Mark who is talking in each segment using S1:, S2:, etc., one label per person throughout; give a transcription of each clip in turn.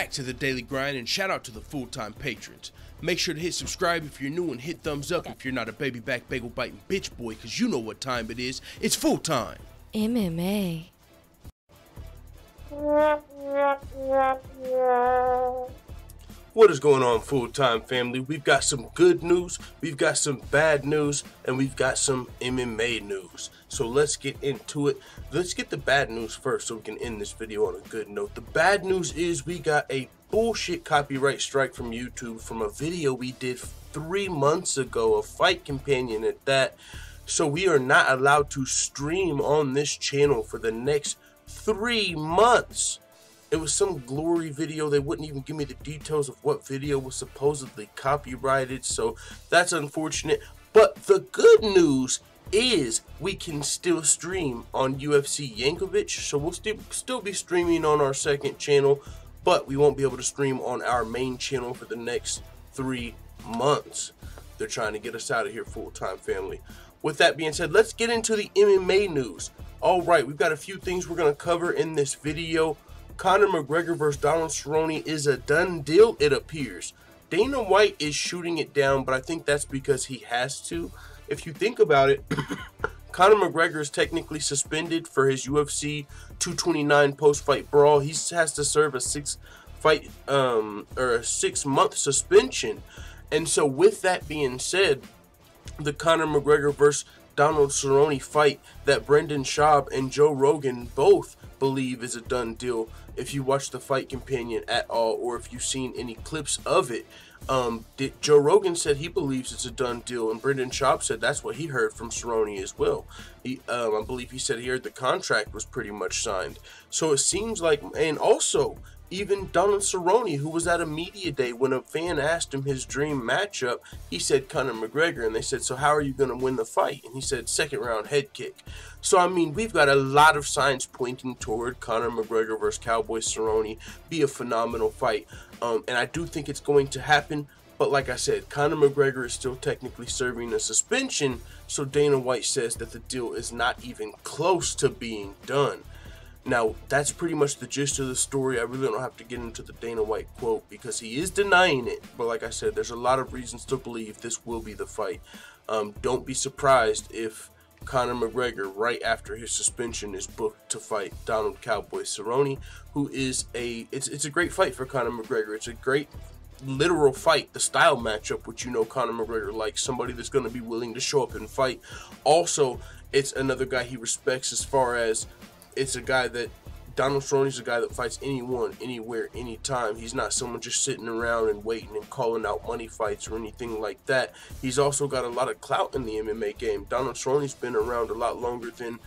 S1: back to the daily grind, and shout out to the full-time patrons. Make sure to hit subscribe if you're new and hit thumbs up if you're not a baby back bagel biting bitch boy, cause you know what time it is. It's full time.
S2: MMA.
S3: What is going on, full-time family? We've got some good news, we've got some bad news, and we've got some MMA news. So let's get into it. Let's get the bad news first so we can end this video on a good note. The bad news is we got a bullshit copyright strike from YouTube from a video we did 3 months ago, a fight companion at that. So we are not allowed to stream on this channel for the next 3 months. It was some glory video. They wouldn't even give me the details of what video was supposedly copyrighted, so that's unfortunate. But the good news is we can still stream on UFC Yankovic, so we'll still be streaming on our second channel, but we won't be able to stream on our main channel for the next 3 months. They're trying to get us out of here, full-time family. With that being said, let's get into the MMA news. Alright, we've got a few things we're going to cover in this video. Conor McGregor vs. Donald Cerrone is a done deal, it appears. Dana White is shooting it down, but I think that's because he has to. If you think about it, Conor McGregor is technically suspended for his UFC 229 post-fight brawl. He has to serve a 6-month suspension. And so with that being said, the Conor McGregor vs. Donald Cerrone fight that Brendan Schaub and Joe Rogan both believe is a done deal. If you watch the fight companion at all, or if you've seen any clips of it, Joe Rogan said he believes it's a done deal, and Brendan Schaub said that's what he heard from Cerrone as well. I believe he said he heard the contract was pretty much signed. So it seems like, and also even Donald Cerrone, who was at a media day when a fan asked him his dream matchup, he said Conor McGregor, and they said, so how are you going to win the fight? And he said second round head kick. So I mean, we've got a lot of signs pointing toward Conor McGregor versus Cowboy Cerrone be a phenomenal fight, and I do think it's going to happen. But like I said, Conor McGregor is still technically serving a suspension, so Dana White says that the deal is not even close to being done. Now, that's pretty much the gist of the story. I really don't have to get into the Dana White quote because he is denying it. But like I said, there's a lot of reasons to believe this will be the fight. Don't be surprised if Conor McGregor, right after his suspension, is booked to fight Donald Cowboy Cerrone, who is it's a great fight for Conor McGregor. It's a great literal fight, the style matchup, which you know Conor McGregor likes, somebody that's going to be willing to show up and fight. Also, it's another guy he respects as far as it's a guy that Donald Cerrone's a guy that fights anyone, anywhere, anytime. He's not someone just sitting around and waiting and calling out money fights or anything like that. He's also got a lot of clout in the MMA game. Donald Cerrone's been around a lot longer than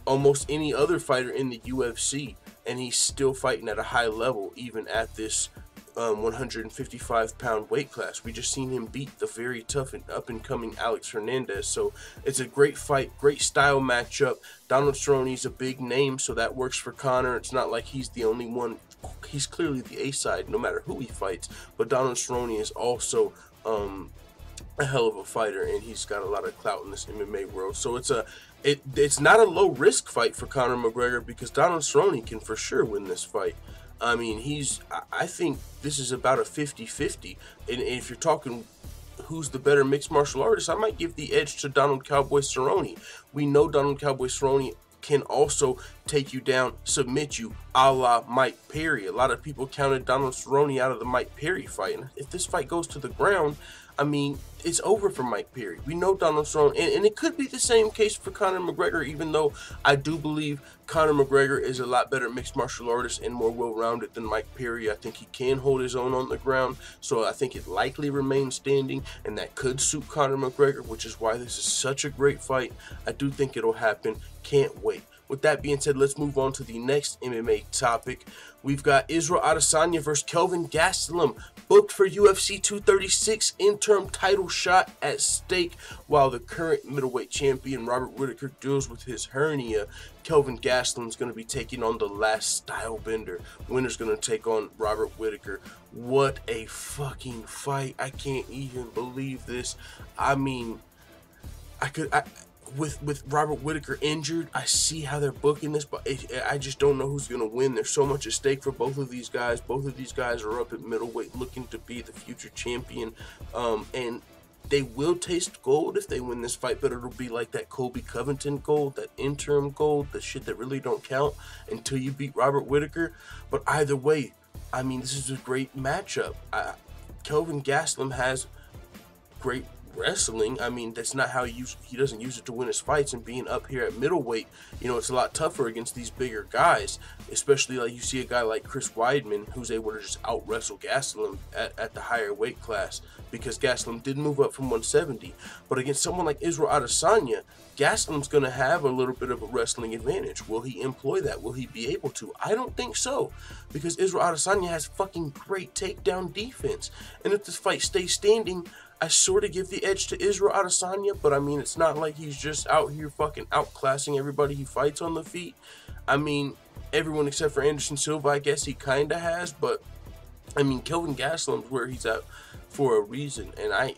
S3: almost any other fighter in the UFC, and he's still fighting at a high level even at this 155-pound weight class. We just seen him beat the very tough and up-and-coming Alex Hernandez. So it's a great fight, great style matchup. Donald Cerrone's a big name, so that works for Conor. It's not like he's the only one. He's clearly the A-side no matter who he fights, but Donald Cerrone is also a hell of a fighter, and he's got a lot of clout in this MMA world. So it's not a low-risk fight for Conor McGregor because Donald Cerrone can for sure win this fight. I mean, I think this is about a 50-50. And if you're talking who's the better mixed martial artist, I might give the edge to Donald Cowboy Cerrone. We know Donald Cowboy Cerrone can also take you down, submit you, a la Mike Perry. A lot of people counted Donald Cerrone out of the Mike Perry fight. And if this fight goes to the ground, I mean, it's over for Mike Perry. We know Donald Cerrone, and it could be the same case for Conor McGregor, even though I do believe Conor McGregor is a lot better mixed martial artist and more well-rounded than Mike Perry. I think he can hold his own on the ground, so I think it likely remains standing, and that could suit Conor McGregor, which is why this is such a great fight. I do think it'll happen. Can't wait. With that being said, let's move on to the next MMA topic. We've got Israel Adesanya versus Kelvin Gastelum booked for UFC 236, interim title shot at stake while the current middleweight champion Robert Whittaker deals with his hernia. Kelvin Gastelum's going to be taking on the last style bender. Winner's going to take on Robert Whittaker. What a fucking fight. I can't even believe this. I mean, with Robert Whittaker injured, I see how they're booking this, but I just don't know who's going to win. There's so much at stake for both of these guys. Both of these guys are up at middleweight looking to be the future champion, and they will taste gold if they win this fight, but it'll be like that Colby Covington gold, that interim gold, the shit that really don't count until you beat Robert Whittaker. But either way, I mean, this is a great matchup. Kelvin Gastelum has great wrestling. I mean, that's not how he doesn't use it to win his fights, and being up here at middleweight, you know, it's a lot tougher against these bigger guys, especially like you see a guy like Chris Weidman who's able to just out wrestle Gastelum at the higher weight class, because Gastelum did move up from 170. But against someone like Israel Adesanya, Gastelum's going to have a little bit of a wrestling advantage. Will he employ that? Will he be able to? I don't think so, because Israel Adesanya has fucking great takedown defense, and if this fight stays standing, I sort of give the edge to Israel Adesanya, but I mean, it's not like he's just out here fucking outclassing everybody he fights on the feet. I mean, everyone except for Anderson Silva, I guess he kind of has, but I mean, Kelvin Gastelum's where he's at for a reason, and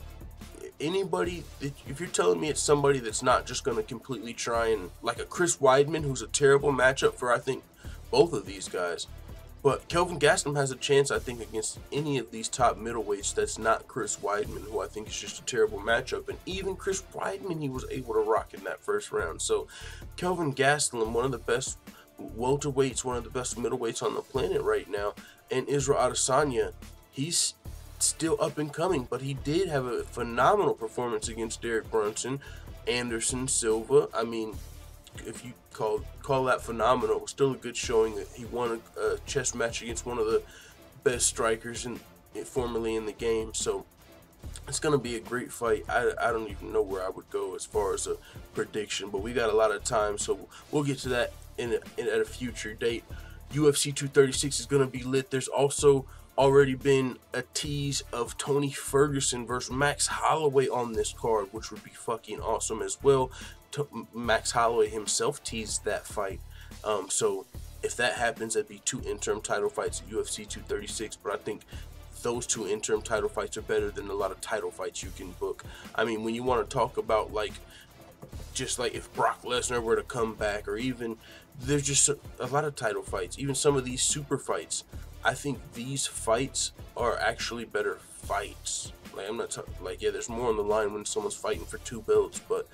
S3: anybody, if you're telling me it's somebody that's not just going to completely try and, like a Chris Weidman, who's a terrible matchup for, I think, both of these guys. But Kelvin Gastelum has a chance, I think, against any of these top middleweights that's not Chris Weidman, who I think is just a terrible matchup. And even Chris Weidman, he was able to rock in that first round. So Kelvin Gastelum, one of the best welterweights, one of the best middleweights on the planet right now. And Israel Adesanya, he's still up and coming, but he did have a phenomenal performance against Derek Brunson, Anderson Silva. I mean, if you call that phenomenal, still a good showing. That he won a chess match against one of the best strikers formerly in the game. So it's going to be a great fight. I don't even know where I would go as far as a prediction, but we got a lot of time, so we'll get to that at a future date. UFC 236 is going to be lit. There's also already been a tease of Tony Ferguson versus Max Holloway on this card, which would be fucking awesome as well. Max Holloway himself teased that fight. So if that happens, that'd be 2 interim title fights at UFC 236. But I think those 2 interim title fights are better than a lot of title fights you can book. I mean, when you want to talk about just like if Brock Lesnar were to come back, or even there's just a lot of title fights, even some of these super fights. I think these fights are actually better fights. Like, I'm not yeah, there's more on the line when someone's fighting for 2 belts, but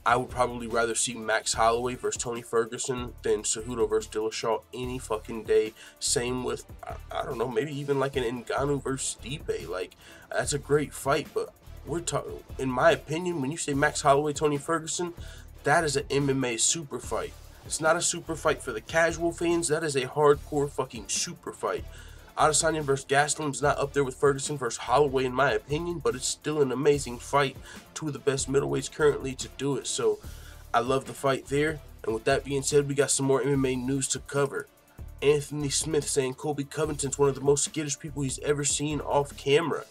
S3: I would probably rather see Max Holloway versus Tony Ferguson than Cejudo versus Dillashaw any fucking day. Same with, I don't know, maybe even like an Ngannou versus Stipe. Like, that's a great fight, but we're talking, in my opinion, when you say Max Holloway, Tony Ferguson, that is an MMA super fight. It's not a super fight for the casual fans. That is a hardcore fucking super fight. Adesanya versus Gastelum is not up there with Ferguson versus Holloway in my opinion, but it's still an amazing fight. 2 of the best middleweights currently to do it. So I love the fight there. And with that being said, we got some more MMA news to cover. Anthony Smith saying Colby Covington's one of the most skittish people he's ever seen off camera.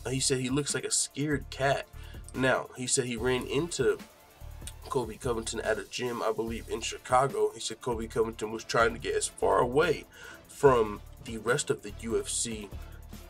S3: He said he looks like a scared cat. Now, he said he ran into Colby Covington at a gym, I believe, in Chicago. He said Colby Covington was trying to get as far away from the rest of the UFC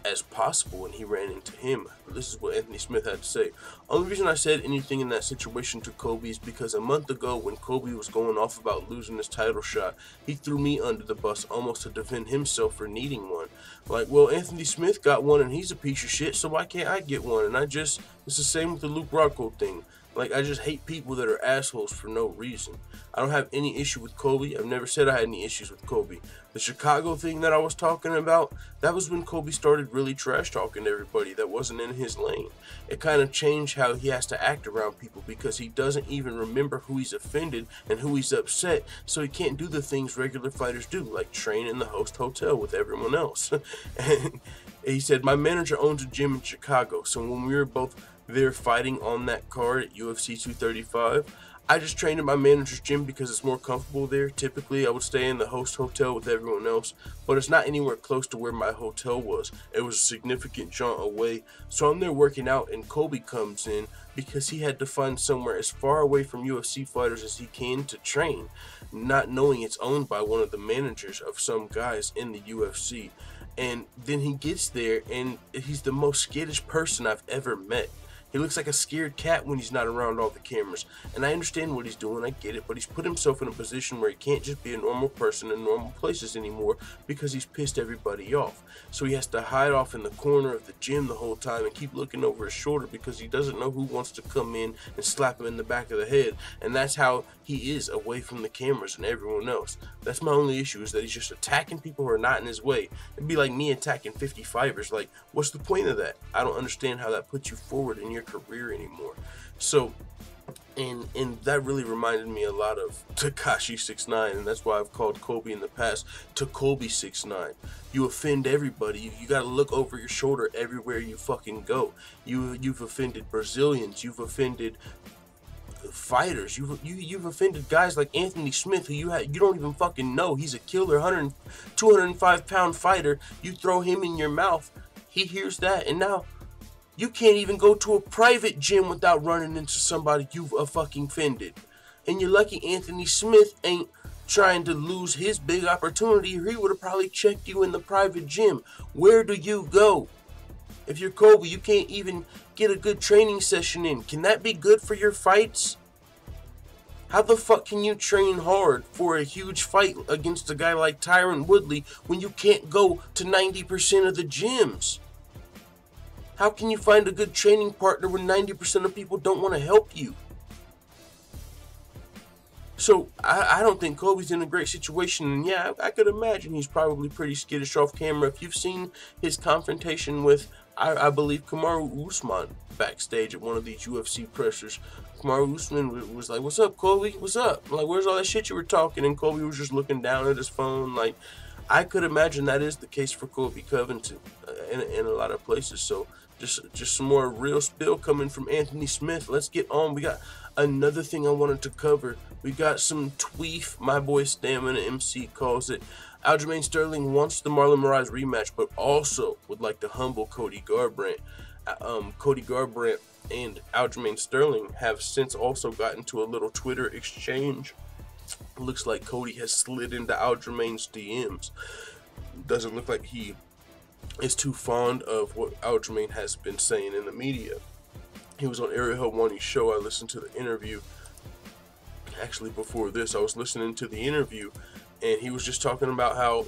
S3: as possible, and he ran into him. This is what Anthony Smith had to say. Only reason I said anything in that situation to Colby is because a month ago, when Colby was going off about losing his title shot, he threw me under the bus almost to defend himself for needing one. Like, well, Anthony Smith got one and he's a piece of shit, so why can't I get one? And it's the same with the Luke Rockhold thing. Like, I just hate people that are assholes for no reason. I don't have any issue with Colby. I've never said I had any issues with Colby. The Chicago thing that I was talking about, that was when Colby started really trash talking to everybody that wasn't in his lane. It kind of changed how he has to act around people, because he doesn't even remember who he's offended and who he's upset, so he can't do the things regular fighters do, like train in the host hotel with everyone else. And he said, my manager owns a gym in Chicago, so when we were both there fighting on that card at UFC 235, I just trained at my manager's gym because it's more comfortable there. Typically, I would stay in the host hotel with everyone else, but it's not anywhere close to where my hotel was. It was a significant jaunt away, so I'm there working out, and Colby comes in because he had to find somewhere as far away from UFC fighters as he can to train, not knowing it's owned by one of the managers of some guys in the UFC. And then he gets there, and he's the most skittish person I've ever met. He looks like a scared cat when he's not around all the cameras. And I understand what he's doing, I get it, but he's put himself in a position where he can't just be a normal person in normal places anymore because he's pissed everybody off. So he has to hide off in the corner of the gym the whole time and keep looking over his shoulder because he doesn't know who wants to come in and slap him in the back of the head. And that's how he is away from the cameras and everyone else. That's my only issue, is that he's just attacking people who are not in his way. It'd be like me attacking 55ers. Like, what's the point of that? I don't understand how that puts you forward in your career anymore. So, and that really reminded me a lot of Tekashi 6ix9ine, and that's why I've called Kobe in the past Kobe 6ix9ine. You offend everybody. You gotta look over your shoulder everywhere you fucking go. You've offended Brazilians. You've offended fighters. You've offended guys like Anthony Smith, who you don't even fucking know. He's a killer 205-pound fighter. You throw him in your mouth, he hears that, and now you can't even go to a private gym without running into somebody you've fucking offended. And you're lucky Anthony Smith ain't trying to lose his big opportunity, or he would have probably checked you in the private gym. Where do you go? If you're Kobe, you can't even get a good training session in. Can that be good for your fights? How the fuck can you train hard for a huge fight against a guy like Tyron Woodley when you can't go to 90% of the gyms? How can you find a good training partner when 90% of people don't want to help you? So, I don't think Kobe's in a great situation, and yeah, I could imagine he's probably pretty skittish off camera. If you've seen his confrontation with, I believe, Kamaru Usman backstage at one of these UFC pressers, Kamaru Usman was like, "What's up, Kobe? What's up? Like, where's all that shit you were talking?" And Kobe was just looking down at his phone. Like, I could imagine that is the case for Kobe Covington in a lot of places. So, just some more real spill coming from Anthony Smith. Let's get on. We got another thing I wanted to cover. We got some tweef. My boy Stamina MC calls it. Aljamain Sterling wants the Marlon Moraes rematch, but also would like to humble Cody Garbrandt. Cody Garbrandt and Aljamain Sterling have since also gotten to a little Twitter exchange. Looks like Cody has slid into Aljamain's DMs. Doesn't look like he is too fond of what Aljamain has been saying in the media. He was on Ariel Helwani's show. I listened to the interview. Actually, before this, I was listening to the interview, and he was just talking about how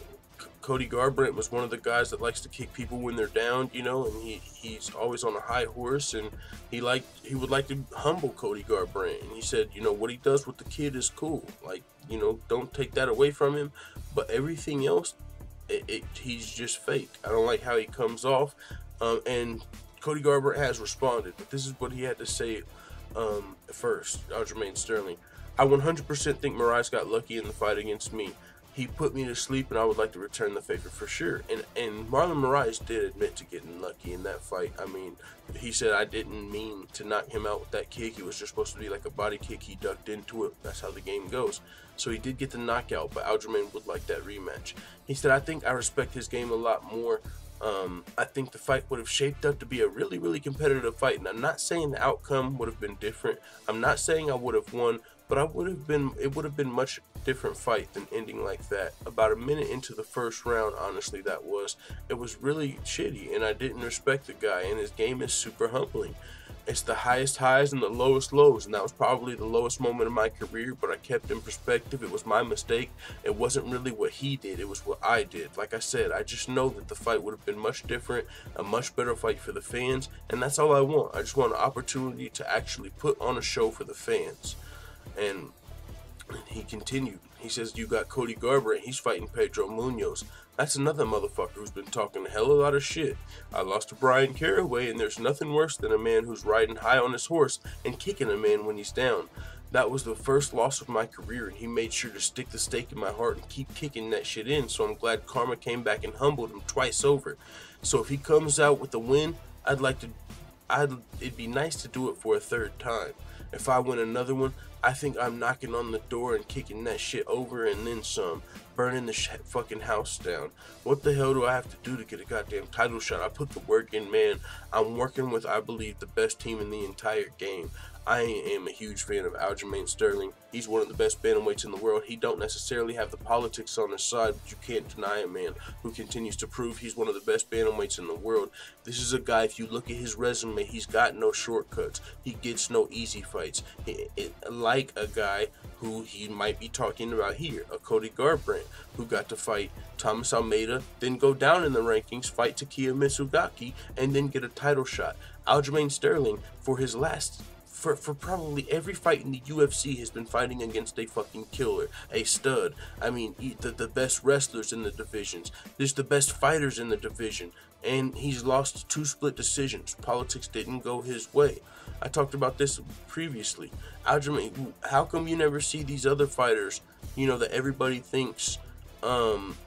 S3: Cody Garbrandt was one of the guys that likes to kick people when they're down, you know, and he's always on a high horse, and he would like to humble Cody Garbrandt. And he said, you know, what he does with the kid is cool. Like, you know, don't take that away from him, but everything else, he's just fake. I don't like how he comes off, and Cody Garbrandt has responded, but this is what he had to say first. Aljamain Sterling: I 100% think Moraes got lucky in the fight against me. He put me to sleep, and I would like to return the favor for sure. And Marlon Moraes did admit to getting lucky in that fight. I mean, he said, I didn't mean to knock him out with that kick. It was just supposed to be like a body kick. He ducked into it. That's how the game goes. So he did get the knockout, but Aljamain would like that rematch. He said, I think I respect his game a lot more. I think the fight would have shaped up to be a really, really competitive fight. And I'm not saying the outcome would have been different. I'm not saying I would have won, but it would have been much different fight than ending like that. About a minute into the first round, honestly, it was really shitty, and I didn't respect the guy, and his game is super humbling. It's the highest highs and the lowest lows, and that was probably the lowest moment of my career, but I kept in perspective. It was my mistake. It wasn't really what he did, it was what I did. Like I said, I just know that the fight would have been much different, a much better fight for the fans, and that's all I want. I just want an opportunity to actually put on a show for the fans. And he continued. He says, you got Cody Garbrandt. He's fighting Pedro Munoz. That's another motherfucker who's been talking a hell of a lot of shit. I lost to Brian Caraway, and there's nothing worse than a man who's riding high on his horse and kicking a man when he's down. That was the first loss of my career, and he made sure to stick the stake in my heart and keep kicking that shit in, so I'm glad karma came back and humbled him twice over. So if he comes out with a win, it'd be nice to do it for a third time. If I win another one, I think I'm knocking on the door and kicking that shit over and then some, burning the fucking house down. What the hell do I have to do to get a goddamn title shot? I put the work in, man. I'm working with, I believe, the best team in the entire game. I am a huge fan of Aljamain Sterling. He's one of the best bantamweights in the world. He don't necessarily have the politics on his side, but you can't deny a man who continues to prove he's one of the best bantamweights in the world. This is a guy, if you look at his resume, he's got no shortcuts. He gets no easy fights. Like a guy who he might be talking about here, a Cody Garbrandt, who got to fight Thomas Almeida, then go down in the rankings, fight Takeya Mitsugaki, and then get a title shot. Aljamain Sterling, for his last... For probably every fight in the UFC has been fighting against a fucking killer, a stud. I mean, the best wrestlers in the divisions. There's the best fighters in the division. And he's lost 2 split decisions. Politics didn't go his way. I talked about this previously. Aljamain, how come you never see these other fighters, you know, that everybody thinks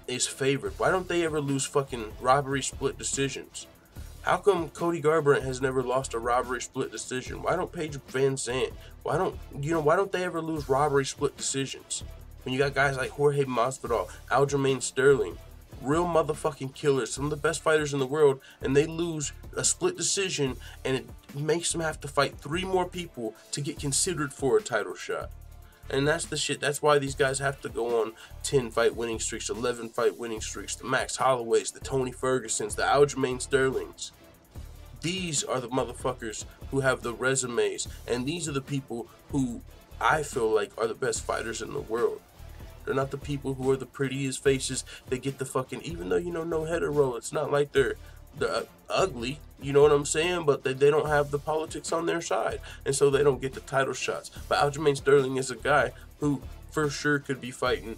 S3: is favored? Why don't they ever lose fucking robbery split decisions? How come Cody Garbrandt has never lost a robbery split decision? Why don't Paige Van Zandt? Why don't they ever lose robbery split decisions? When you got guys like Jorge Masvidal, Aljamain Sterling, real motherfucking killers, some of the best fighters in the world, and they lose a split decision, and it makes them have to fight 3 more people to get considered for a title shot. And that's the shit. That's why these guys have to go on 10 fight winning streaks, 11 fight winning streaks. The Max Holloways, the Tony Fergusons, the Aljamain Sterlings. These are the motherfuckers who have the resumes. And these are the people who I feel like are the best fighters in the world. They're not the people who are the prettiest faces that get the fucking... Even though, you know, no hetero, it's not like they're ugly, you know what I'm saying? But they don't have the politics on their side, and so they don't get the title shots. But Aljamain Sterling is a guy who for sure could be fighting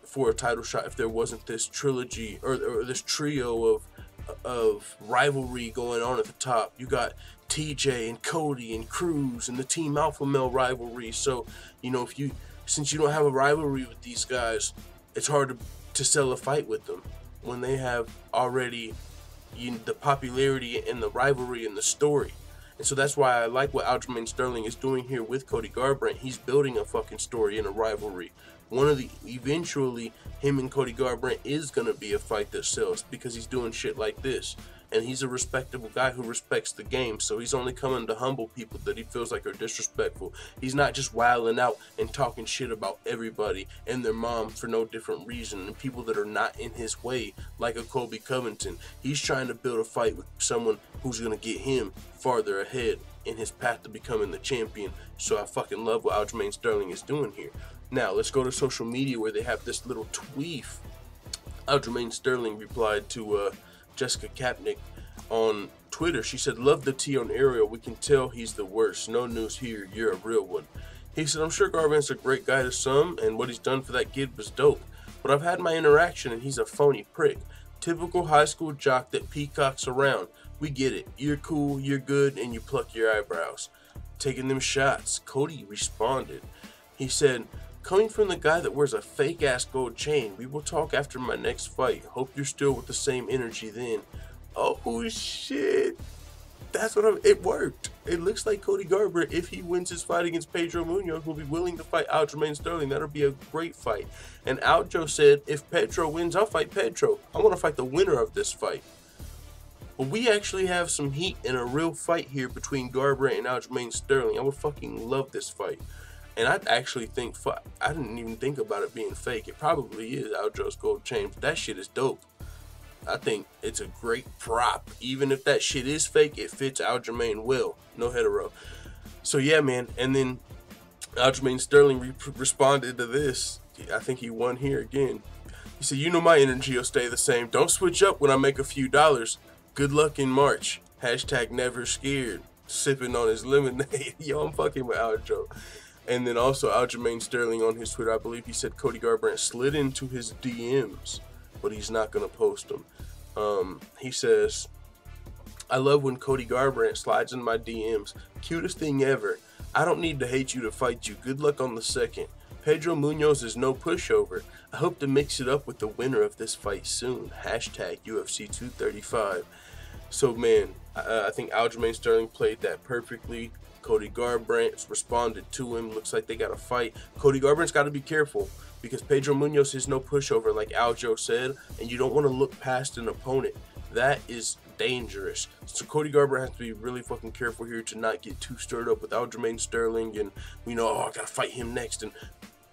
S3: for a title shot if there wasn't this trilogy or this trio of rivalry going on at the top. You got TJ and Cody and Cruz and the Team Alpha Male rivalry. So, you know, since you don't have a rivalry with these guys, it's hard to sell a fight with them when they have already the popularity and the rivalry and the story. And so that's why I like what Aljamain Sterling is doing here with Cody Garbrandt. He's building a fucking story and a rivalry. Eventually, him and Cody Garbrandt is going to be a fight that sells because he's doing shit like this. And he's a respectable guy who respects the game, so he's only coming to humble people that he feels like are disrespectful. He's not just wilding out and talking shit about everybody and their mom for no different reason, and people that are not in his way, like a Colby Covington. He's trying to build a fight with someone who's going to get him farther ahead in his path to becoming the champion. So I fucking love what Aljamain Sterling is doing here. Now, let's go to social media where they have this little tweet. Aljamain Sterling replied to Jessica Kapnick on Twitter. She said, "Love the tea on Ariel. We can tell he's the worst. No news here. You're a real one." He said, "I'm sure Garbrandt's a great guy to some, and what he's done for that kid was dope. But I've had my interaction, and he's a phony prick. Typical high school jock that peacocks around. We get it. You're cool, you're good, and you pluck your eyebrows. Taking them shots." Cody responded. He said, "Coming from the guy that wears a fake-ass gold chain, we will talk after my next fight. Hope you're still with the same energy then." Oh, shit. That's what it worked. It looks like Cody Garbrandt, if he wins his fight against Pedro Munoz, will be willing to fight Aljamain Sterling. That'll be a great fight. And Aljo said, if Pedro wins, I'll fight Pedro. I want to fight the winner of this fight. Well, we actually have some heat and a real fight here between Garbrandt and Aljamain Sterling. I would fucking love this fight. And I actually think, I didn't even think about it being fake. It probably is Aljo's gold chain, but that shit is dope. I think it's a great prop. Even if that shit is fake, it fits Aljamain well. No hetero. So yeah, man. And then Aljamain Sterling responded to this. I think he won here again. He said, "You know my energy will stay the same. Don't switch up when I make a few dollars. Good luck in March. Hashtag never scared." Sipping on his lemonade. Yo, I'm fucking with Aljo. And then also Aljamain Sterling on his Twitter, I believe he said Cody Garbrandt slid into his DMs, but he's not going to post them. He says, "I love when Cody Garbrandt slides in my DMs. Cutest thing ever. I don't need to hate you to fight you. Good luck on the second. Pedro Munoz is no pushover. I hope to mix it up with the winner of this fight soon. Hashtag UFC 235. So, man, I think Aljamain Sterling played that perfectly. Cody Garbrandt responded to him. Looks like they got a fight. Cody Garbrandt's got to be careful because Pedro Munoz is no pushover, like Aljo said, and you don't want to look past an opponent that is dangerous. So Cody Garbrandt has to be really fucking careful here to not get too stirred up with Aljamain Sterling and, you know, oh, I gotta fight him next, and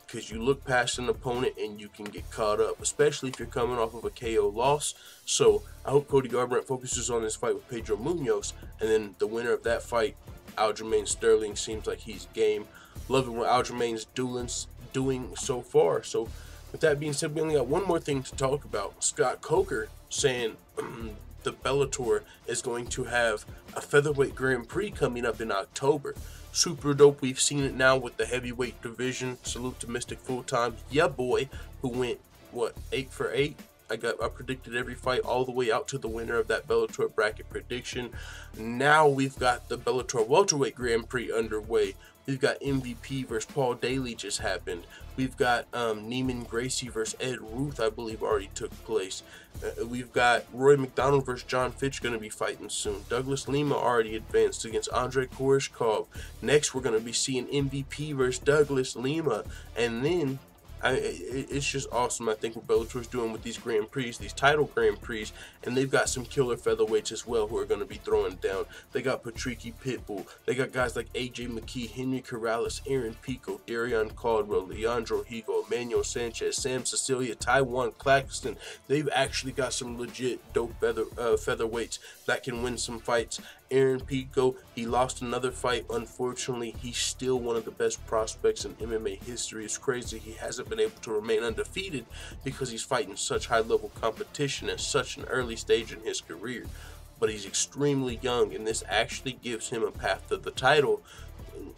S3: because you look past an opponent and you can get caught up, especially if you're coming off of a KO loss. So I hope Cody Garbrandt focuses on this fight with Pedro Munoz, and then the winner of that fight, Aljamain Sterling, seems like he's game. Loving what Aljamain's doing so far. So with that being said, we only got one more thing to talk about. Scott Coker saying the Bellator is going to have a featherweight Grand Prix coming up in October. Super dope. We've seen it now with the heavyweight division. Salute to Mystic Fulltime, yeah boy, who went, what, 8 for 8? I predicted every fight all the way out to the winner of that Bellator bracket prediction. Now we've got the Bellator welterweight Grand Prix underway. We've got MVP versus Paul Daly just happened. We've got Neiman Gracie versus Ed Ruth, I believe, already took place. We've got Roy McDonald versus John Fitch going to be fighting soon. Douglas Lima already advanced against Andrei Koreshkov. Next, we're going to be seeing MVP versus Douglas Lima. And then it's just awesome, I think, what Bellator's doing with these Grand Prix, these title Grand Prix, and they've got some killer featherweights as well who are going to be throwing down. They got Patricky Pitbull, they got guys like AJ McKee, Henry Corrales, Aaron Pico, Darion Caldwell, Leandro Higo, Emmanuel Sanchez, Sam Cecilia, Taiwan Claxton. They've actually got some legit dope featherweights that can win some fights. Aaron Pico, he lost another fight. Unfortunately, he's still one of the best prospects in MMA history. It's crazy he hasn't been able to remain undefeated because he's fighting such high-level competition at such an early stage in his career. But he's extremely young, and this actually gives him a path to the title,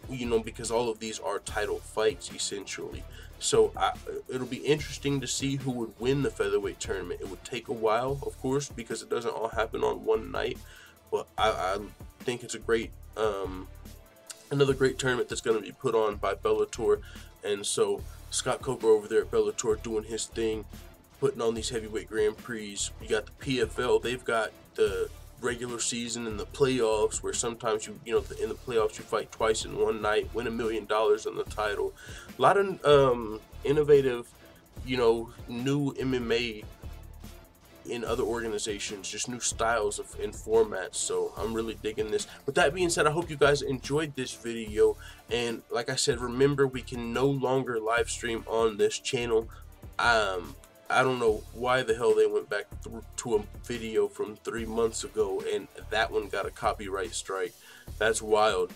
S3: you know, because all of these are title fights, essentially. So it'll be interesting to see who would win the featherweight tournament. It would take a while, of course, because it doesn't all happen on one night. But I think it's a great, another great tournament that's going to be put on by Bellator. And so Scott Coker over there at Bellator doing his thing, putting on these heavyweight Grand Prix. You got the PFL. They've got the regular season and the playoffs, where sometimes in the playoffs you fight twice in one night, win $1 million on the title. A lot of innovative, new MMA in other organizations, just new styles and formats. So I'm really digging this. With that being said, I hope you guys enjoyed this video, and like I said, remember, we can no longer live stream on this channel. I don't know why the hell they went back to a video from 3 months ago and that one got a copyright strike. That's wild.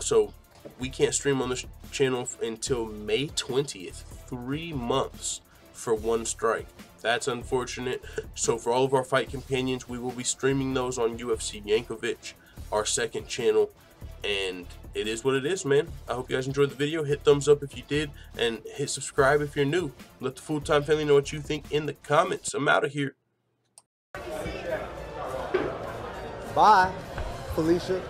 S3: So we can't stream on this channel until May 20th. 3 months for one strike. That's unfortunate. So for all of our fight companions, we will be streaming those on UFC Yankovic, our second channel. And it is what it is, man. I hope you guys enjoyed the video. Hit thumbs up if you did, and hit subscribe if you're new. Let the Full-Time family know what you think in the comments. I'm out of here.
S2: Bye, Felicia.